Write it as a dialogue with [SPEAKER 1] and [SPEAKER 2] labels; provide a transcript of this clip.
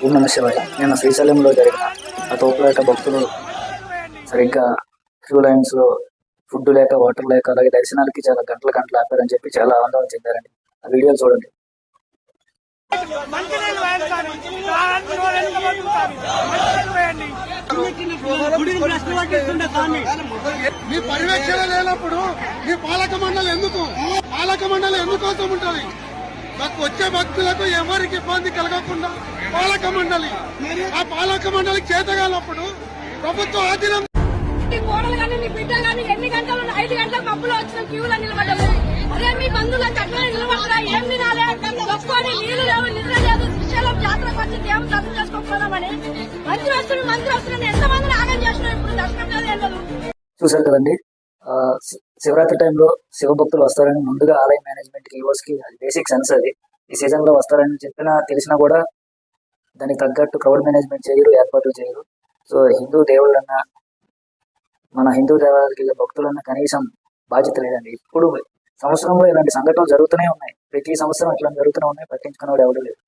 [SPEAKER 1] ఓం నమ శివాయ. నిన్న శ్రీశైలంలో జరిగిన ఆ తోపులాట భక్తులు సరిగ్గా క్యూ లైన్స్ లో ఫుడ్ లేక, వాటర్ లేక, అలాగే దర్శనాలకి చాలా గంటలు ఆపారని చెప్పి చాలా ఆందోళన చెందారండి. ఆ వీడియోలు చూడండి.
[SPEAKER 2] మీ పర్యవేక్షణ లేనప్పుడు మీ పాలక మండలి ఎందుకోసం ఉంటుంది? వచ్చే భక్తులకు ఎవరికి ఇబ్బంది కలగకుండా పాలక మండలి, ఆ పాలక మండలికి చేతగానప్పుడు ప్రభుత్వ ఆధీనం.
[SPEAKER 3] కోడలు కానీ నీ బిడ్డ కానీ ఎన్ని గంటలు 5 గంటలకు పప్పులో వచ్చిన క్యూలో నిలబడ్డాము. అదే మీ బంధువులకు అట్లా నిలబడరా? ఏం తినాలి? ఒక్కొని నీళ్లు లేవు, నిద్ర లేదు. శ్రీశైలం జాతరకు వచ్చి దేవుని దర్శనం చేసుకోకపోదామని మంత్రి వస్తున్నాను ఎంతమందిని ఆగం చేసినా ఇప్పుడు దర్శనం లేదు వెళ్ళదు.
[SPEAKER 1] చూసారు కదండి. శివరాత్రి టైంలో శివ భక్తులు వస్తారని ముందుగా ఆలయ మేనేజ్మెంట్ కి, ఈవోస్ కి అది బేసిక్ సెన్స్. అది ఈ సీజన్ లో వస్తారని చెప్పినా తెలిసినా కూడా దానికి తగ్గట్టు క్రౌడ్ మేనేజ్మెంట్ చేయరు, ఏర్పాట్లు చేయరు. సో హిందూ దేవుళ్ళన్నా, మన హిందూ దేవాలయాలకు వెళ్ళే భక్తులన్నా కనీసం బాధ్యత లేదండి. ఇప్పుడు సంవత్సరంలో ఇలాంటి సంఘటనలు జరుగుతూనే ఉన్నాయి. ప్రతి సంవత్సరం ఇట్లా జరుగుతూనే ఉన్నాయి. పట్టించుకునేవాడు ఎవరు లేదు.